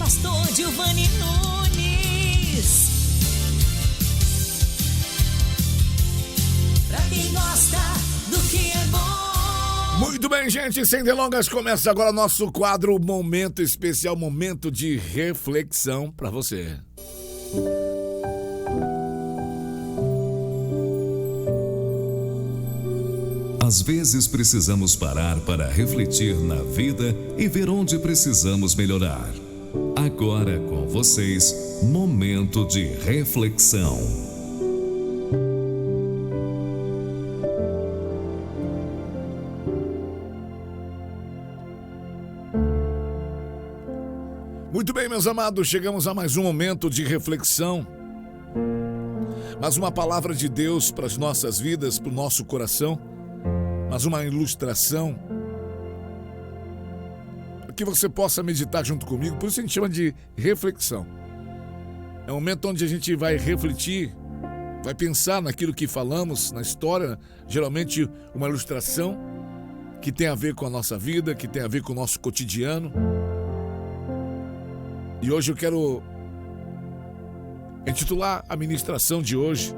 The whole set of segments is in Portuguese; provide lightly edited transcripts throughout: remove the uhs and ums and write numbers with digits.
pastor Giovanni Nunes. Pra quem gosta do que é bom. Muito bem, gente, sem delongas, começa agora nosso quadro Momento Especial, momento de reflexão para você. Às vezes precisamos parar para refletir na vida e ver onde precisamos melhorar. Agora com vocês, Momento de Reflexão. Muito bem, meus amados, chegamos a mais um momento de reflexão. Mais uma palavra de Deus para as nossas vidas, para o nosso coração. Mais uma ilustração para que você possa meditar junto comigo. Por isso a gente chama de reflexão. É um momento onde a gente vai refletir, vai pensar naquilo que falamos, na história, geralmente uma ilustração que tem a ver com a nossa vida, que tem a ver com o nosso cotidiano. E hoje eu quero intitular a ministração de hoje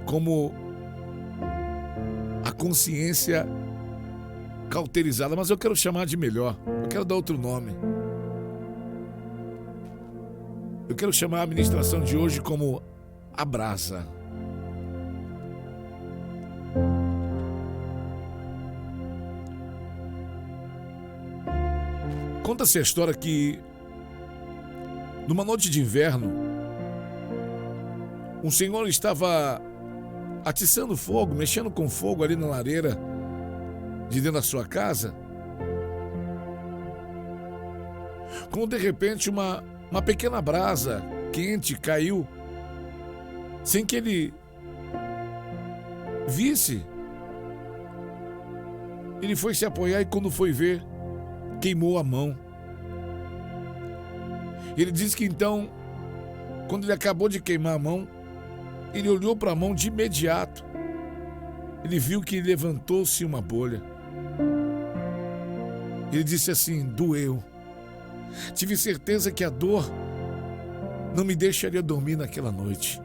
como a consciência cauterizada, mas eu quero chamar de melhor, eu quero dar outro nome. Eu quero chamar a ministração de hoje como a brasa. Conta-se a história que numa noite de inverno, um senhor estava atiçando fogo, mexendo com fogo ali na lareira de dentro da sua casa, quando de repente uma pequena brasa quente caiu sem que ele visse. Ele foi se apoiar e quando foi ver, queimou a mão. Ele disse que então, quando ele acabou de queimar a mão, ele olhou para a mão de imediato. Ele viu que levantou-se uma bolha. Ele disse assim: doeu. Tive certeza que a dor não me deixaria dormir naquela noite,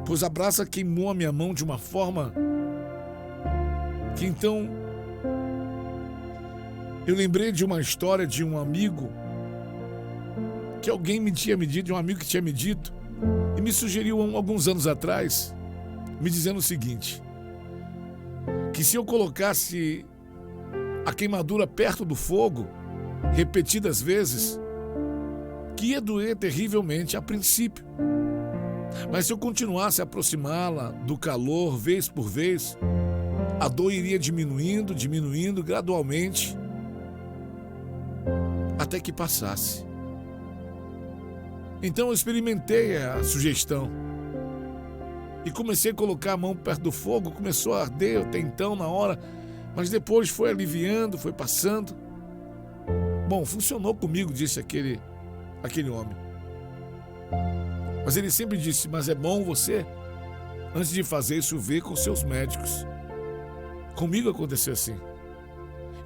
pois a brasa queimou a minha mão de uma forma que então eu lembrei de uma história de um amigo que alguém me tinha me dito, de um amigo que tinha me dito e me sugeriu alguns anos atrás, me dizendo o seguinte: que se eu colocasse a queimadura perto do fogo repetidas vezes, que ia doer terrivelmente a princípio, mas se eu continuasse a aproximá-la do calor vez por vez, a dor iria diminuindo gradualmente até que passasse. Então eu experimentei a sugestão e comecei a colocar a mão perto do fogo. Começou a arder até então na hora, mas depois foi aliviando, foi passando. Bom, funcionou comigo, disse aquele homem. Mas ele sempre disse: mas é bom você, antes de fazer isso, ver com seus médicos. Comigo aconteceu assim.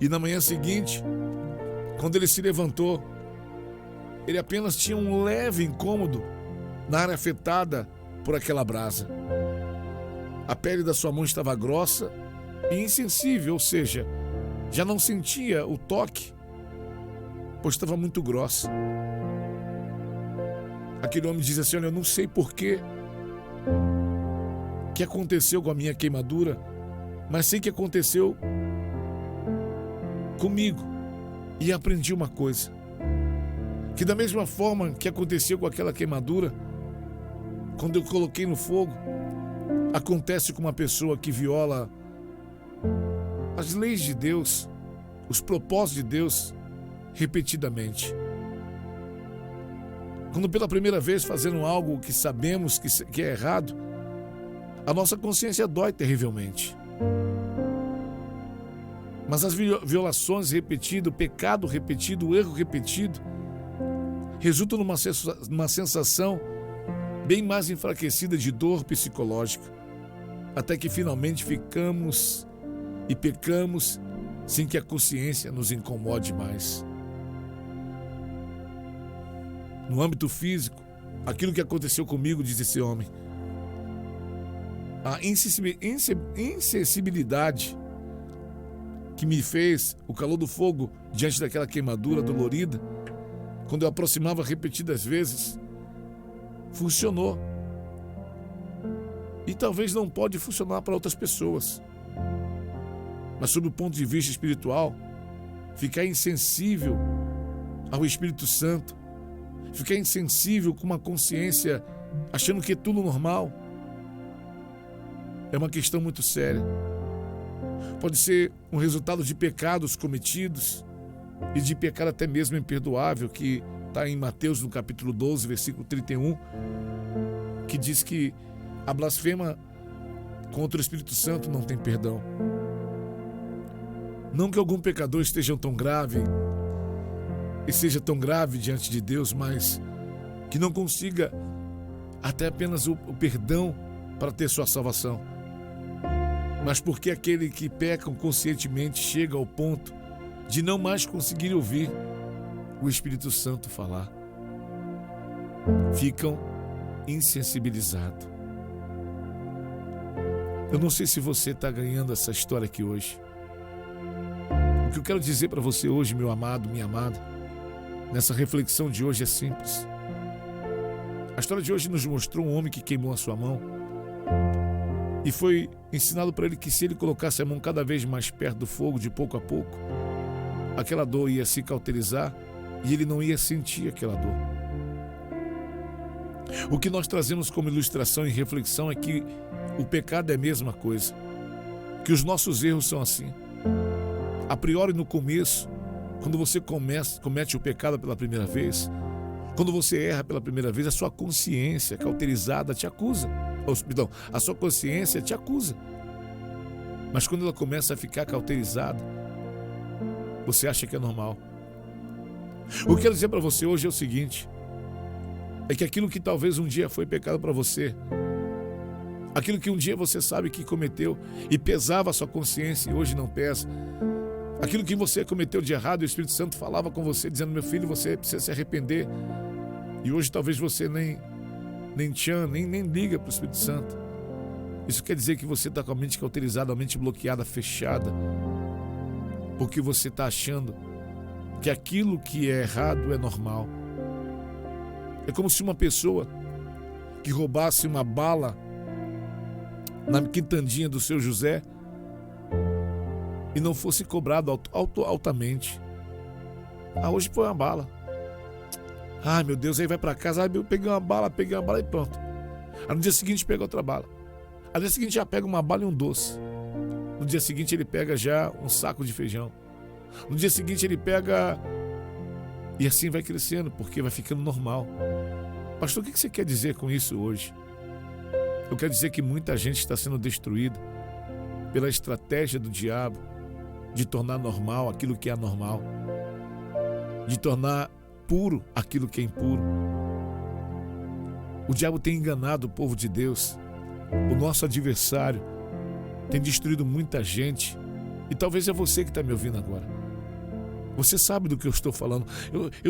E na manhã seguinte, quando ele se levantou, ele apenas tinha um leve incômodo na área afetada por aquela brasa. A pele da sua mão estava grossa e insensível, ou seja, já não sentia o toque, pois estava muito grossa. Aquele homem diz assim: olha, eu não sei porquê que aconteceu com a minha queimadura, mas sei que aconteceu comigo. E aprendi uma coisa, que da mesma forma que aconteceu com aquela queimadura, quando eu coloquei no fogo, acontece com uma pessoa que viola as leis de Deus, os propósitos de Deus, repetidamente. Quando pela primeira vez fazendo algo que sabemos que é errado, a nossa consciência dói terrivelmente. Mas as violações repetidas, o pecado repetido, o erro repetido, resultam numa sensação bem mais enfraquecida de dor psicológica, até que finalmente ficamos e pecamos sem que a consciência nos incomode mais. no âmbito físico, aquilo que aconteceu comigo, diz esse homem. A insensibilidade que me fez o calor do fogo diante daquela queimadura dolorida, quando eu aproximava repetidas vezes, funcionou. E talvez não pode funcionar para outras pessoas. Mas sob o ponto de vista espiritual, ficar insensível ao Espírito Santo, ficar insensível com uma consciência achando que é tudo normal, é uma questão muito séria. Pode ser um resultado de pecados cometidos e de pecado até mesmo imperdoável, que está em Mateus no capítulo 12, versículo 31, que diz que a blasfema contra o Espírito Santo não tem perdão. Não que algum pecador esteja tão grave e seja tão grave diante de Deus, mas que não consiga até apenas o perdão para ter sua salvação. Mas porque aquele que pecam conscientemente chega ao ponto de não mais conseguir ouvir o Espírito Santo falar. Ficam insensibilizados. Eu não sei se você está ganhando essa história aqui hoje. O que eu quero dizer para você hoje, meu amado, minha amada, nessa reflexão de hoje é simples. A história de hoje nos mostrou um homem que queimou a sua mão e foi ensinado para ele que se ele colocasse a mão cada vez mais perto do fogo, de pouco a pouco, aquela dor ia se cauterizar e ele não ia sentir aquela dor. O que nós trazemos como ilustração e reflexão é que o pecado é a mesma coisa, que os nossos erros são assim. A priori, no começo, quando você comete o pecado pela primeira vez, quando você erra pela primeira vez, a sua consciência cauterizada te acusa. Perdão, a sua consciência te acusa. Mas quando ela começa a ficar cauterizada, você acha que é normal. O que eu quero dizer para você hoje é o seguinte: é que aquilo que talvez um dia foi pecado para você, aquilo que um dia você sabe que cometeu e pesava a sua consciência e hoje não pesa, aquilo que você cometeu de errado, o Espírito Santo falava com você dizendo: meu filho, você precisa se arrepender, e hoje talvez você nem liga para o Espírito Santo. Isso quer dizer que você está com a mente cauterizada, a mente bloqueada, fechada, porque você está achando que aquilo que é errado é normal. É como se uma pessoa que roubasse uma bala na quintandinha do seu José e não fosse cobrado altamente. Hoje foi uma bala. Ai, meu Deus, aí vai para casa, eu peguei uma bala e pronto. Aí no dia seguinte pega outra bala. Aí no dia seguinte já pega uma bala e um doce. No dia seguinte ele pega já um saco de feijão. No dia seguinte ele pega... E assim vai crescendo, porque vai ficando normal. Pastor, o que você quer dizer com isso hoje? Eu quero dizer que muita gente está sendo destruída pela estratégia do diabo de tornar normal aquilo que é anormal, de tornar puro aquilo que é impuro. O diabo tem enganado o povo de Deus. O nosso adversário tem destruído muita gente. E talvez é você que está me ouvindo agora. Você sabe do que eu estou falando.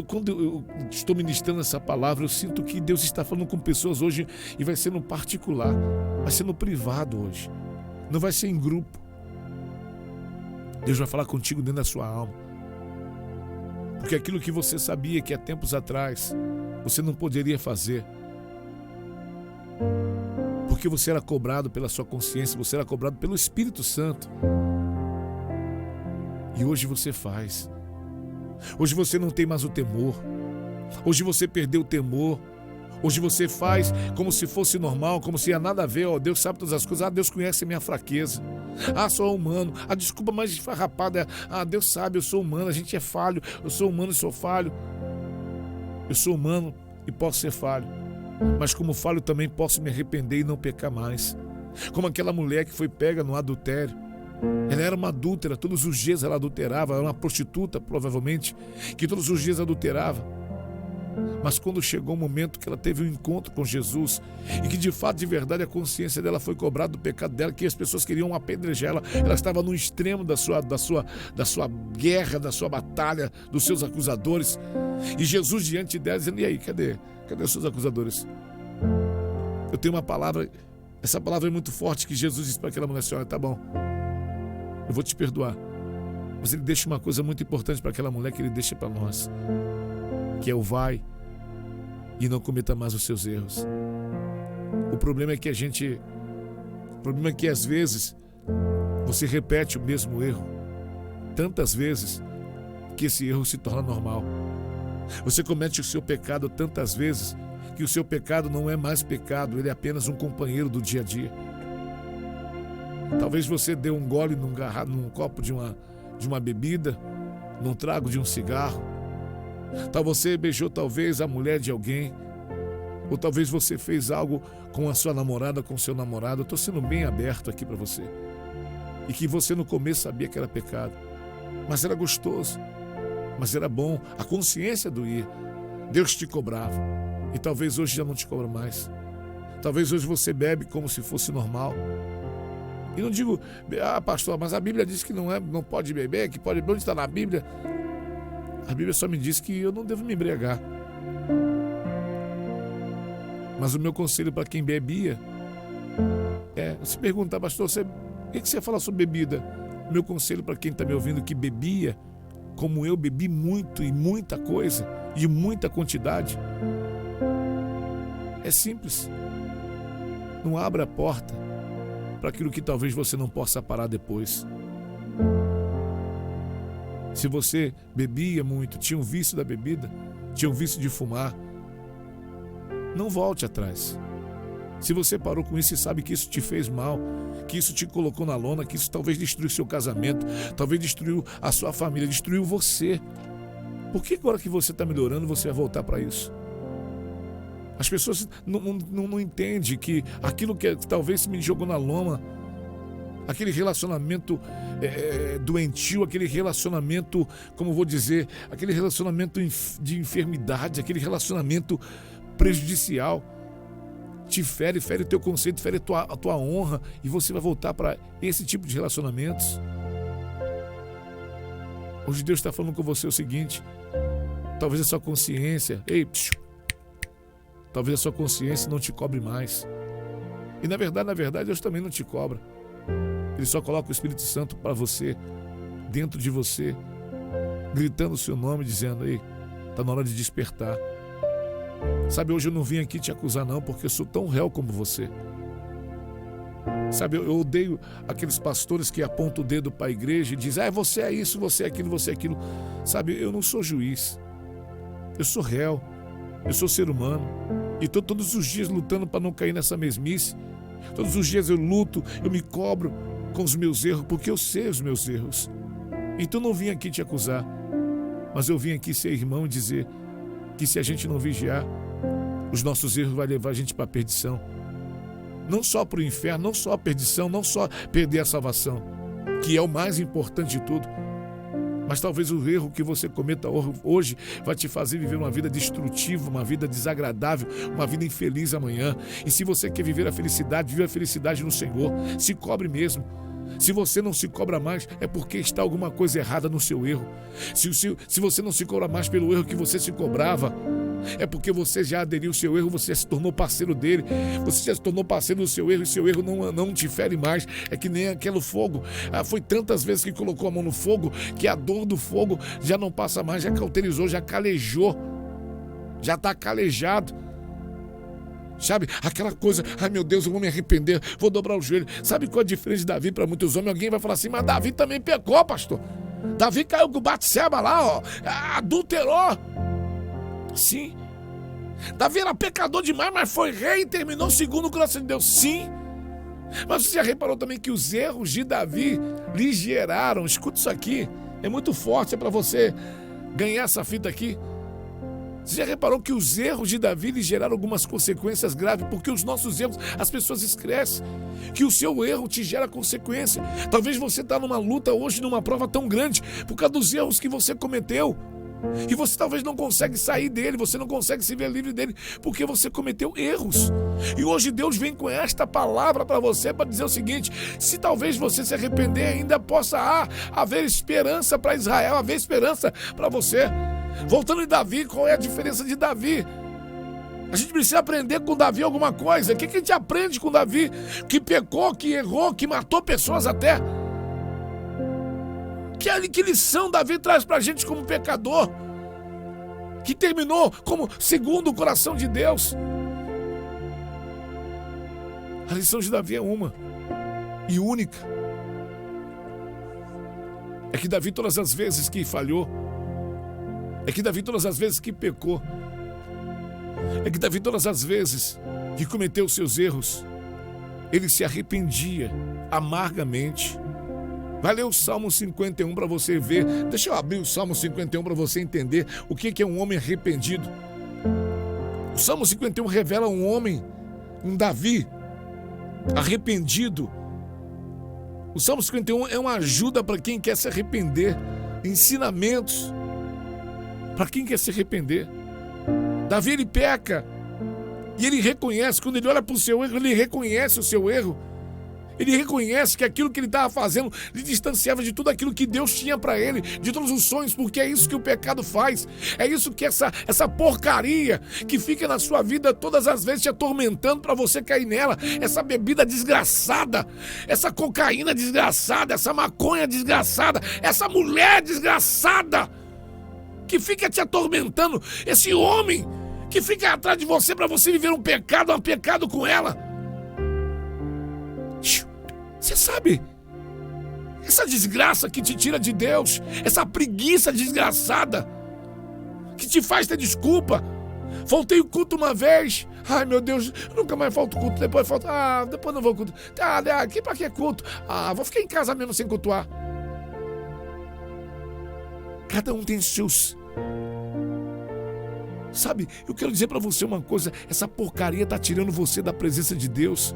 Quando eu estou ministrando essa palavra, eu sinto que Deus está falando com pessoas hoje e vai ser no particular, vai ser no privado hoje. Não vai ser em grupo. Deus vai falar contigo dentro da sua alma. Porque aquilo que você sabia que há tempos atrás você não poderia fazer, porque você era cobrado pela sua consciência, você era cobrado pelo Espírito Santo, e hoje você faz. Hoje você não tem mais o temor. Hoje você perdeu o temor. Hoje você faz como se fosse normal, como se ia nada a ver. Deus sabe todas as coisas. Deus conhece a minha fraqueza. Sou humano. Desculpa mais esfarrapada. Deus sabe, eu sou humano, a gente é falho. Eu sou humano e sou falho. Eu sou humano e posso ser falho. Mas como falho também posso me arrepender e não pecar mais. Como aquela mulher que foi pega no adultério. Ela era uma adúltera, todos os dias ela adulterava, era uma prostituta provavelmente, que todos os dias adulterava. Mas quando chegou o momento que ela teve um encontro com Jesus e que de fato, de verdade, a consciência dela foi cobrada do pecado dela, que as pessoas queriam apedrejar ela, ela estava no extremo da sua guerra, da sua batalha, dos seus acusadores. E Jesus diante dela dizendo: e aí, cadê os seus acusadores? Eu tenho uma palavra, essa palavra é muito forte, que Jesus disse para aquela mulher: senhora, tá bom, eu vou te perdoar. Mas ele deixa uma coisa muito importante para aquela mulher, que ele deixa para nós, que é o vai e não cometa mais os seus erros. O problema é que às vezes você repete o mesmo erro tantas vezes que esse erro se torna normal. Você comete o seu pecado tantas vezes que o seu pecado não é mais pecado, ele é apenas um companheiro do dia a dia. Talvez você dê um gole num copo de uma bebida, num trago de um cigarro. Você beijou talvez a mulher de alguém, ou talvez você fez algo com a sua namorada, com o seu namorado. Eu estou sendo bem aberto aqui para você. E que você no começo sabia que era pecado, mas era gostoso, mas era bom. A consciência doía. Deus te cobrava. E talvez hoje já não te cobra mais. Talvez hoje você bebe como se fosse normal. E não digo: pastor, mas a Bíblia diz que não pode beber, que pode beber. Onde está na Bíblia? A Bíblia só me diz que eu não devo me embriagar. Mas o meu conselho para quem bebia se perguntar: pastor, o que você fala sobre bebida? O meu conselho para quem está me ouvindo que bebia, como eu bebi muito e muita coisa, e muita quantidade, é simples. Não abra a porta para aquilo que talvez você não possa parar depois. Se você bebia muito, tinha um vício da bebida, tinha um vício de fumar, não volte atrás. Se você parou com isso e sabe que isso te fez mal, que isso te colocou na lona, que isso talvez destruiu seu casamento, talvez destruiu a sua família, destruiu você, por que agora que você está melhorando você vai voltar para isso? As pessoas não entendem que aquilo que talvez me jogou na lona, aquele relacionamento doentio, aquele relacionamento, como vou dizer, aquele relacionamento de enfermidade, aquele relacionamento prejudicial, te fere o teu conceito, fere a tua honra, e você vai voltar para esse tipo de relacionamentos. Hoje Deus está falando com você o seguinte: talvez a sua consciência, talvez a sua consciência não te cobre mais. E na verdade Deus também não te cobra. Ele só coloca o Espírito Santo para você, dentro de você, gritando o seu nome, dizendo: ei, está na hora de despertar. Sabe, hoje eu não vim aqui te acusar não, porque eu sou tão réu como você. Sabe, eu odeio aqueles pastores que apontam o dedo para a igreja e dizem: você é isso, você é aquilo, você é aquilo. Sabe, eu não sou juiz. Eu sou réu. Eu sou ser humano. E estou todos os dias lutando para não cair nessa mesmice. Todos os dias eu luto, eu me cobro com os meus erros, porque eu sei os meus erros. Então não vim aqui te acusar, mas eu vim aqui ser irmão e dizer que se a gente não vigiar, os nossos erros vão levar a gente para a perdição. Não só para o inferno, não só a perdição, não só perder a salvação, que é o mais importante de tudo, mas talvez o erro que você cometa hoje vai te fazer viver uma vida destrutiva, uma vida desagradável, uma vida infeliz amanhã. E se você quer viver a felicidade, viva a felicidade no Senhor. Se cobre mesmo. Se você não se cobra mais, é porque está alguma coisa errada no seu erro. Se você não se cobra mais pelo erro que você se cobrava, é porque você já aderiu ao seu erro, você se tornou parceiro dele, você já se tornou parceiro do seu erro, e seu erro não te fere mais. É que nem aquele fogo. Foi tantas vezes que colocou a mão no fogo, que a dor do fogo já não passa mais, já cauterizou, já calejou, já está calejado. Sabe, aquela coisa: ai meu Deus, eu vou me arrepender, vou dobrar o joelho. Sabe qual é a diferença de Davi para muitos homens? Alguém vai falar assim: mas Davi também pecou, pastor. Davi caiu com o Batseba lá, adulterou. Sim. Davi era pecador demais, mas foi rei e terminou segundo o coração de Deus. Sim. Mas você já reparou também que os erros de Davi lhe geraram, escuta isso aqui, é muito forte, é para você ganhar essa fita aqui. Você já reparou que os erros de Davi lhe geraram algumas consequências graves? Porque os nossos erros, as pessoas esquecem que o seu erro te gera consequência. Talvez você está numa luta hoje, numa prova tão grande, por causa dos erros que você cometeu. E você talvez não consegue sair dele, você não consegue se ver livre dele, porque você cometeu erros. E hoje Deus vem com esta palavra para você, para dizer o seguinte: se talvez você se arrepender, ainda possa haver esperança para Israel, haver esperança para você. Voltando em Davi, qual é a diferença de Davi? A gente precisa aprender com Davi alguma coisa. O que a gente aprende com Davi? Que pecou, que errou, que matou pessoas até. Que lição Davi traz pra gente como pecador? Que terminou como segundo o coração de Deus. A lição de Davi é uma e única. É que Davi, todas as vezes que falhou, é que Davi, todas as vezes que pecou, é que Davi, todas as vezes que cometeu seus erros, ele se arrependia amargamente. Vai ler o Salmo 51 para você ver. Deixa eu abrir o Salmo 51 para você entender o que é um homem arrependido. O Salmo 51 revela um homem, um Davi, arrependido. O Salmo 51 é uma ajuda para quem quer se arrepender. Ensinamentos para quem quer se arrepender. Davi, ele peca e ele reconhece. Quando ele olha para o seu erro, ele reconhece o seu erro. Ele reconhece que aquilo que ele estava fazendo lhe distanciava de tudo aquilo que Deus tinha para ele, de todos os sonhos, porque é isso que o pecado faz. É isso que essa porcaria que fica na sua vida todas as vezes te atormentando para você cair nela. Essa bebida desgraçada, essa cocaína desgraçada, essa maconha desgraçada, essa mulher desgraçada que fica te atormentando, esse homem que fica atrás de você para você viver um pecado com ela. Você sabe, essa desgraça que te tira de Deus, essa preguiça desgraçada que te faz ter desculpa. Faltei o culto uma vez, ai meu Deus, nunca mais falto culto, depois não vou culto. Aqui pra que culto? Vou ficar em casa mesmo sem cultuar. Cada um tem seus. Sabe, eu quero dizer pra você uma coisa: essa porcaria tá tirando você da presença de Deus.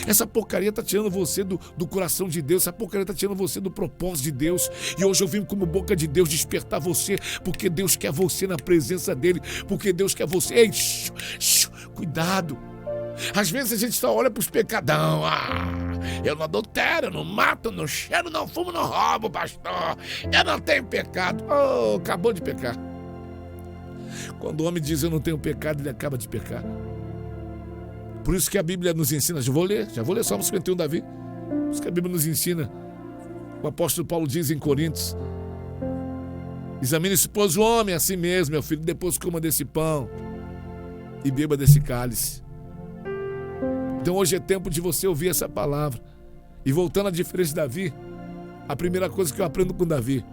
Essa porcaria tá tirando você do coração de Deus. Essa porcaria tá tirando você do propósito de Deus. E hoje eu vim como boca de Deus despertar você, porque Deus quer você na presença dele, porque Deus quer você. Ei, cuidado. Às vezes a gente só olha pros pecadão. Eu não adultero, eu não mato, não cheiro, não fumo, não roubo, pastor. Eu não tenho pecado. Acabou de pecar. Quando o homem diz eu não tenho pecado, ele acaba de pecar. Por isso que a Bíblia nos ensina, já vou ler Salmo 51, Davi. Por isso que a Bíblia nos ensina. O apóstolo Paulo diz em Coríntios: examine-se, pois, o homem a si mesmo, meu filho, depois coma desse pão e beba desse cálice. Então hoje é tempo de você ouvir essa palavra. E voltando à diferença de Davi, a primeira coisa que eu aprendo com Davi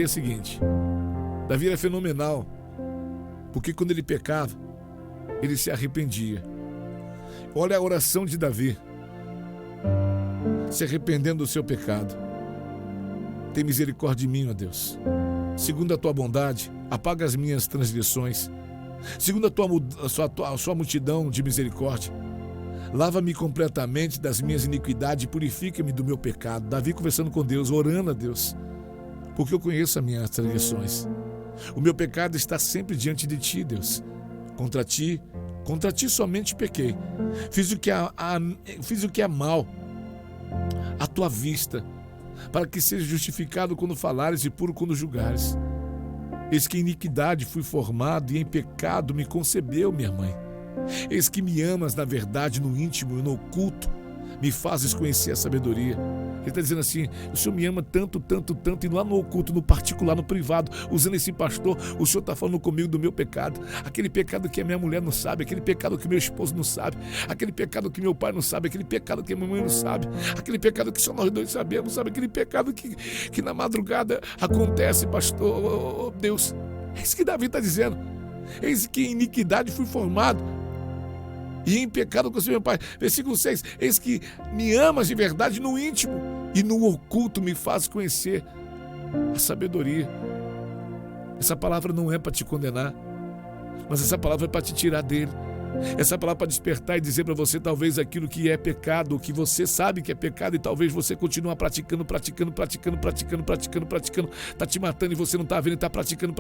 é a seguinte: Davi era fenomenal, porque quando ele pecava, ele se arrependia. Olha a oração de Davi, se arrependendo do seu pecado. Tem misericórdia de mim, ó Deus. Segundo a tua bondade, apaga as minhas transgressões. Segundo a sua multidão de misericórdia, lava-me completamente das minhas iniquidades e purifica-me do meu pecado. Davi conversando com Deus, orando a Deus, porque eu conheço as minhas transgressões. O meu pecado está sempre diante de ti, Deus. Contra ti somente pequei. Fiz o que é mal à tua vista, para que seja justificado quando falares e puro quando julgares. Eis que em iniquidade fui formado e em pecado me concebeu minha mãe. Eis que me amas na verdade, no íntimo e no oculto, me fazes conhecer a sabedoria. Ele está dizendo assim: o Senhor me ama tanto, tanto, tanto, e lá no oculto, no particular, no privado, usando esse pastor, o Senhor está falando comigo do meu pecado. Aquele pecado que a minha mulher não sabe, aquele pecado que meu esposo não sabe, aquele pecado que meu pai não sabe, aquele pecado que a minha mãe não sabe, aquele pecado que só nós dois sabemos, sabe? Aquele pecado que na madrugada acontece, pastor, Deus. É isso que Davi está dizendo. Eis que em iniquidade fui formado e em pecado com o meu pai. Versículo 6, eis que me amas de verdade no íntimo e no oculto me faz conhecer a sabedoria. Essa palavra não é para te condenar, mas essa palavra é para te tirar dele. Essa palavra para despertar e dizer para você talvez aquilo que é pecado, o que você sabe que é pecado e talvez você continue praticando. Tá te matando e você não tá vendo e tá praticando.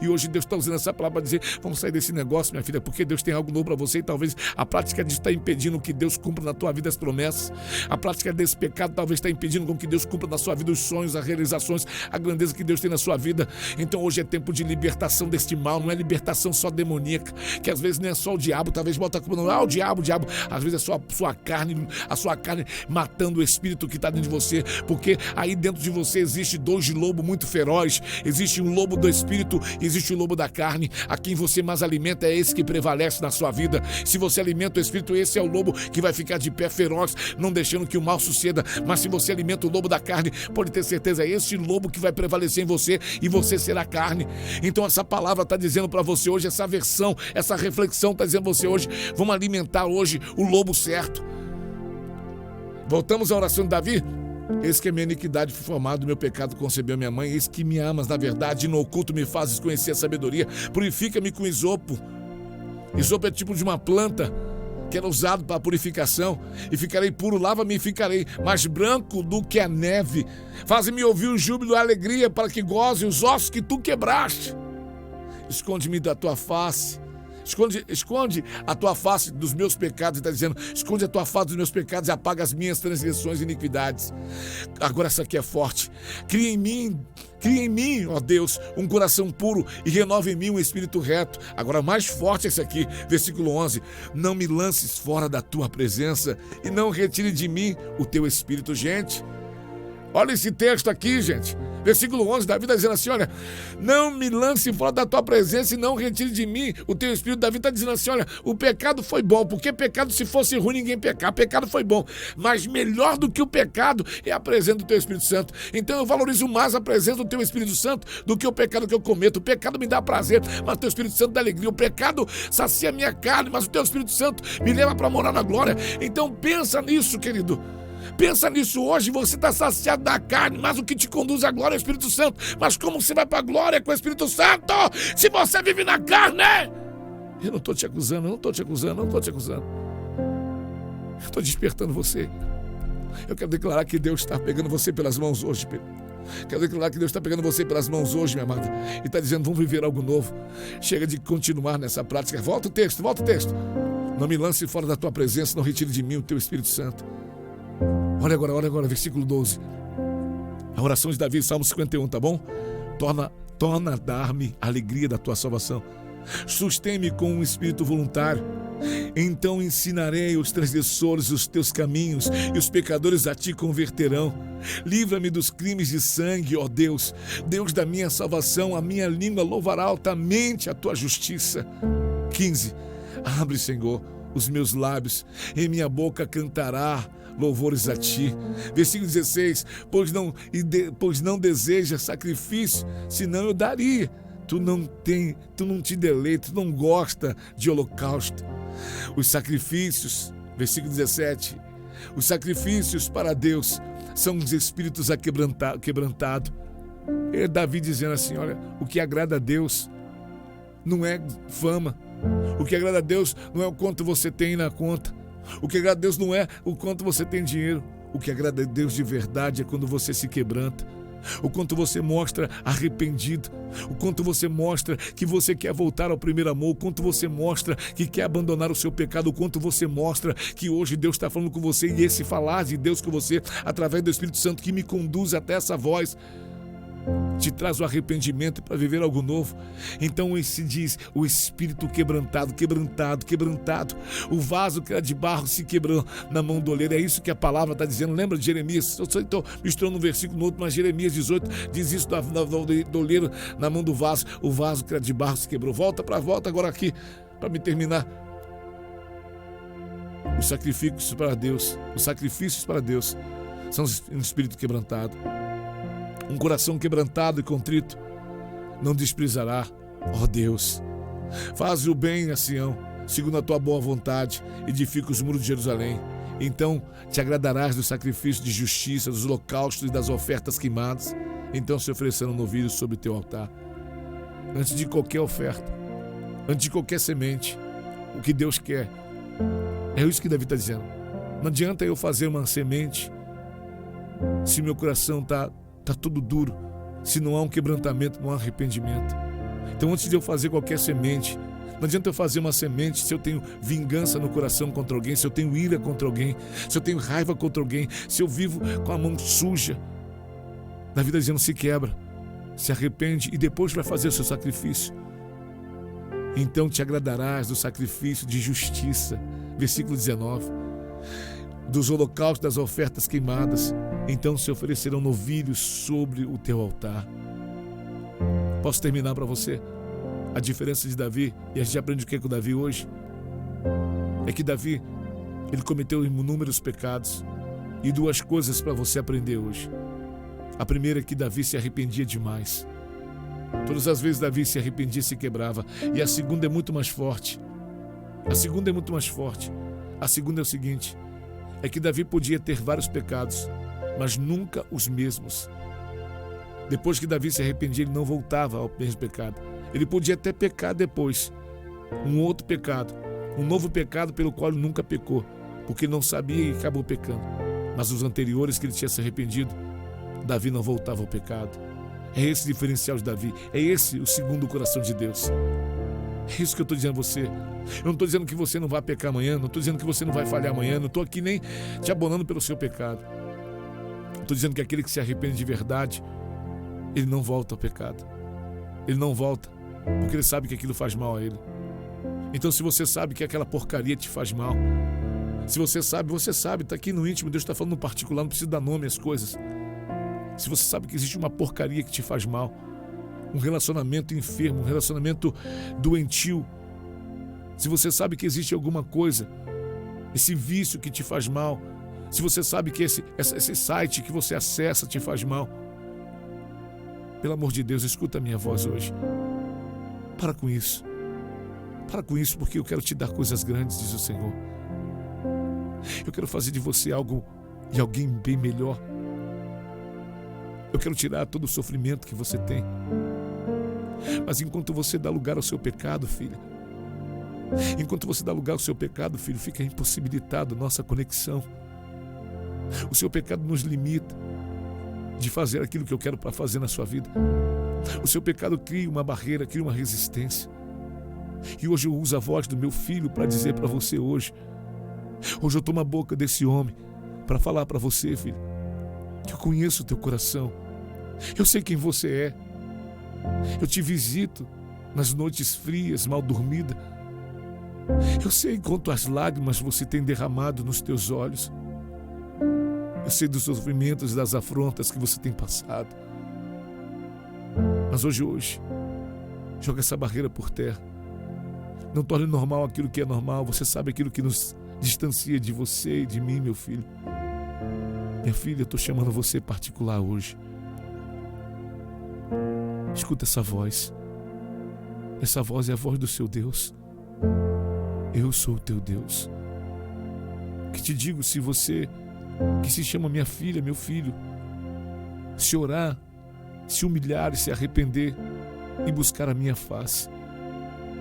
E hoje Deus está usando essa palavra para dizer, vamos sair desse negócio, minha filha, porque Deus tem algo novo para você e talvez a prática disso está impedindo que Deus cumpra na tua vida as promessas. A prática desse pecado talvez está impedindo com que Deus cumpra na sua vida os sonhos, as realizações, a grandeza que Deus tem na sua vida. Então hoje é tempo de libertação deste mal, não é libertação só demoníaca, que às vezes não é só o diabo, talvez bota a culpa no o diabo, às vezes é só a sua carne matando o espírito que está dentro de você, porque aí dentro de você existe dois lobos muito ferozes, existe um lobo do espírito e existe o lobo da carne. A quem você mais alimenta é esse que prevalece na sua vida. Se você alimenta o espírito, esse é o lobo que vai ficar de pé feroz, não deixando que o mal suceda. Mas se você alimenta o lobo da carne, pode ter certeza, é esse lobo que vai prevalecer em você e você será carne. Então essa palavra está dizendo para você hoje, essa versão, essa reflexão está dizendo para você hoje, vamos alimentar hoje o lobo certo. Voltamos à oração de Davi. Eis que a minha iniquidade foi formada, o meu pecado concebeu minha mãe. Eis que me amas na verdade, e no oculto me fazes conhecer a sabedoria. Purifica-me com isopo. Isopo é tipo de uma planta que era usado para purificação. E ficarei puro, lava-me e ficarei mais branco do que a neve. Faz-me ouvir o júbilo e a alegria, para que goze os ossos que tu quebraste. Esconde-me da tua face. Esconde a tua face dos meus pecados. Está dizendo, esconde a tua face dos meus pecados e apaga as minhas transgressões e iniquidades. Agora essa aqui é forte. Cria em mim, ó Deus, um coração puro e renova em mim um espírito reto. Agora mais forte esse aqui, versículo 11. Não me lances fora da tua presença e não retire de mim o teu espírito. Gente, olha esse texto aqui, gente. Versículo 11, Davi está dizendo assim, olha, não me lance fora da tua presença e não retire de mim o teu espírito. Davi está dizendo assim, olha, o pecado foi bom, porque pecado, se fosse ruim, ninguém pecar. Pecado foi bom, mas melhor do que o pecado é a presença do teu Espírito Santo. Então eu valorizo mais a presença do teu Espírito Santo do que o pecado que eu cometo. O pecado me dá prazer, mas o teu Espírito Santo dá alegria. O pecado sacia a minha carne, mas o teu Espírito Santo me leva para morar na glória. Então pensa nisso, querido. Pensa nisso hoje, você está saciado da carne, mas o que te conduz à glória é o Espírito Santo. Mas como você vai para a glória com o Espírito Santo, se você vive na carne? Eu não estou te acusando, eu não estou te acusando. Eu estou despertando você. Eu quero declarar que Deus está pegando você pelas mãos hoje, Pedro. Quero declarar que Deus está pegando você pelas mãos hoje, minha amada, e está dizendo, vamos viver algo novo. Chega de continuar nessa prática. Volta o texto. Não me lance fora da tua presença, não retire de mim o teu Espírito Santo. Olha agora, versículo 12. A oração de Davi, Salmo 51, tá bom? Torna a dar-me a alegria da tua salvação. Sustém-me com um espírito voluntário. Então ensinarei os transgressores os teus caminhos, e os pecadores a ti converterão. Livra-me dos crimes de sangue, ó Deus, Deus da minha salvação. A minha língua louvará altamente a tua justiça. 15. Abre, Senhor, os meus lábios, e minha boca cantará louvores a ti. Versículo 16. Pois não desejas sacrifício, senão eu daria. Tu não te deleitas, tu não gosta de holocausto. Os sacrifícios, versículo 17, os sacrifícios para Deus são os espíritos quebrantados. É Davi dizendo assim, olha, o que agrada a Deus não é fama. O que agrada a Deus não é o quanto você tem na conta. O que agrada a Deus não é o quanto você tem dinheiro. O que agrada a Deus de verdade é quando você se quebranta. O quanto você mostra arrependido. O quanto você mostra que você quer voltar ao primeiro amor. O quanto você mostra que quer abandonar o seu pecado. O quanto você mostra que hoje Deus está falando com você. E esse falar de Deus com você, através do Espírito Santo que me conduz até essa voz, te traz o arrependimento para viver algo novo. Então se diz o espírito quebrantado. O vaso que era de barro se quebrou na mão do oleiro. É isso que a palavra está dizendo. Lembra de Jeremias? Eu estou misturando um versículo no outro, mas Jeremias 18 diz isso do oleiro na mão do vaso. O vaso que era de barro se quebrou. Volta agora aqui para me terminar. Os sacrifícios para Deus são um espírito quebrantado. Um coração quebrantado e contrito não desprezará, ó Deus. Faz o bem a Sião, segundo a tua boa vontade, edifica os muros de Jerusalém. Então te agradarás do sacrifício de justiça, dos holocaustos e das ofertas queimadas. Então se oferecerão novilhos sobre o teu altar. Antes de qualquer oferta, antes de qualquer semente, o que Deus quer. É isso que Davi está dizendo. Não adianta eu fazer uma semente se meu coração tá todo duro, se não há um quebrantamento, não há arrependimento. Então, antes de eu fazer qualquer semente, não adianta eu fazer uma semente se eu tenho vingança no coração contra alguém, se eu tenho ira contra alguém, se eu tenho raiva contra alguém, se eu vivo com a mão suja. Davi está dizendo: se quebra, se arrepende e depois vai fazer o seu sacrifício. Então te agradarás do sacrifício de justiça. Versículo 19. Dos holocaustos, das ofertas queimadas, então se oferecerão novilhos sobre o teu altar. Posso terminar para você? A diferença de Davi, e a gente aprende o que é com Davi hoje, é que Davi, ele cometeu inúmeros pecados, e duas coisas para você aprender hoje. A primeira é que Davi se arrependia demais. Todas as vezes Davi se arrependia e se quebrava. E a segunda é muito mais forte. A segunda é o seguinte: é que Davi podia ter vários pecados, mas nunca os mesmos. Depois que Davi se arrependia, ele não voltava ao mesmo pecado. Ele podia até pecar depois, um outro pecado, um novo pecado pelo qual ele nunca pecou, porque ele não sabia e acabou pecando. Mas os anteriores que ele tinha se arrependido, Davi não voltava ao pecado. É esse o diferencial de Davi. É esse o segundo coração de Deus. É isso que eu estou dizendo a você. Eu não estou dizendo que você não vai pecar amanhã, não estou dizendo que você não vai falhar amanhã, não estou aqui nem te abonando pelo seu pecado. Estou dizendo que aquele que se arrepende de verdade, ele não volta ao pecado. Ele não volta, porque ele sabe que aquilo faz mal a ele. Então, se você sabe que aquela porcaria te faz mal, se você sabe, está aqui no íntimo, Deus está falando no particular, não precisa dar nome às coisas. Se você sabe que existe uma porcaria que te faz mal, um relacionamento enfermo, um relacionamento doentio, se você sabe que existe alguma coisa, esse vício que te faz mal, se você sabe que esse site que você acessa te faz mal, pelo amor de Deus, escuta a minha voz hoje. Para com isso. Para com isso, porque eu quero te dar coisas grandes, diz o Senhor. Eu quero fazer de você algo e alguém bem melhor. Eu quero tirar todo o sofrimento que você tem. Mas enquanto você dá lugar ao seu pecado, filha, enquanto você dá lugar ao seu pecado, filho, fica impossibilitado nossa conexão. O seu pecado nos limita de fazer aquilo que eu quero para fazer na sua vida. O seu pecado cria uma barreira, cria uma resistência. E hoje eu uso a voz do meu filho para dizer para você hoje. Hoje eu tomo a boca desse homem para falar para você, filho, que eu conheço o teu coração. Eu sei quem você é. Eu te visito nas noites frias, mal dormida. Eu sei quantas lágrimas você tem derramado nos teus olhos. Eu sei dos sofrimentos e das afrontas que você tem passado. Mas hoje, joga essa barreira por terra. Não torne normal aquilo que é normal. Você sabe aquilo que nos distancia de você e de mim, meu filho. Minha filha, eu estou chamando você particular hoje. Escuta essa voz. Essa voz é a voz do seu Deus. Eu sou o teu Deus. Que te digo, se você, que se chama minha filha, meu filho, se orar, se humilhar e se arrepender e buscar a minha face,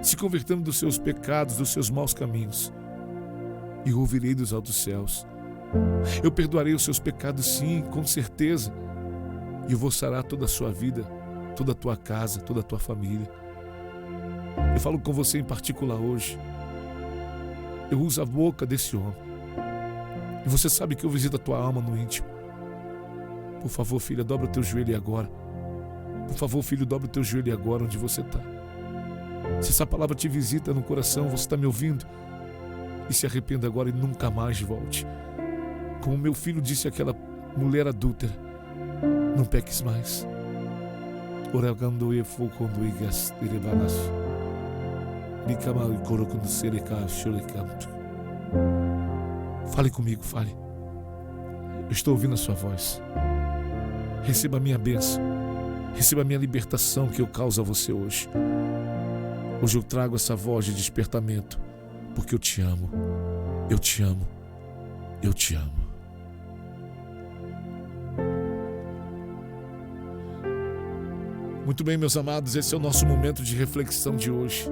se convertendo dos seus pecados, dos seus maus caminhos, e ouvirei dos altos céus. Eu perdoarei os seus pecados, sim, com certeza, e eu vou sarar toda a sua vida, toda a tua casa, toda a tua família. Eu falo com você em particular hoje. Eu uso a boca desse homem. E você sabe que eu visito a tua alma no íntimo. Por favor, filha, dobra o teu joelho agora. Por favor, filho, dobra o teu joelho agora onde você está. Se essa palavra te visita no coração, você está me ouvindo, e se arrependa agora e nunca mais volte. Como meu filho disse àquela mulher adúltera, não peques mais. Fale comigo, fale. Eu estou ouvindo a sua voz. Receba a minha bênção. Receba a minha libertação que eu causo a você hoje. Hoje eu trago essa voz de despertamento, porque eu te amo. Eu te amo. Eu te amo. Muito bem, meus amados, esse é o nosso momento de reflexão de hoje.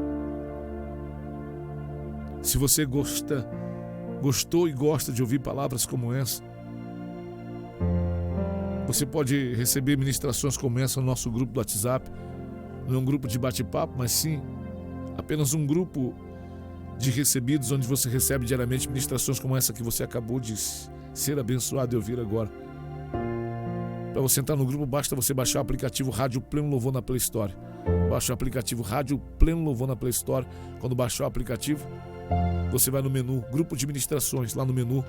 Se você gostou e gosta de ouvir palavras como essa, você pode receber ministrações como essa no nosso grupo do WhatsApp. Não é um grupo de bate-papo, mas sim apenas um grupo de recebidos, onde você recebe diariamente ministrações como essa que você acabou de ser abençoado e ouvir agora. Para você entrar no grupo, basta você baixar o aplicativo Rádio Pleno Louvor na Play Store. Baixa o aplicativo Rádio Pleno Louvor na Play Store. Quando baixar o aplicativo, você vai no menu Grupo de Ministrações, lá no menu,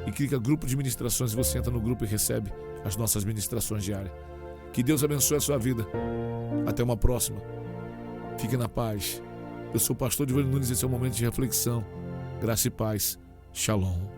e clica Grupo de Ministrações, e você entra no grupo e recebe as nossas ministrações diárias. Que Deus abençoe a sua vida. Até uma próxima. Fique na paz. Eu sou o pastor Divaldo Nunes, esse é o momento de reflexão. Graça e paz. Shalom.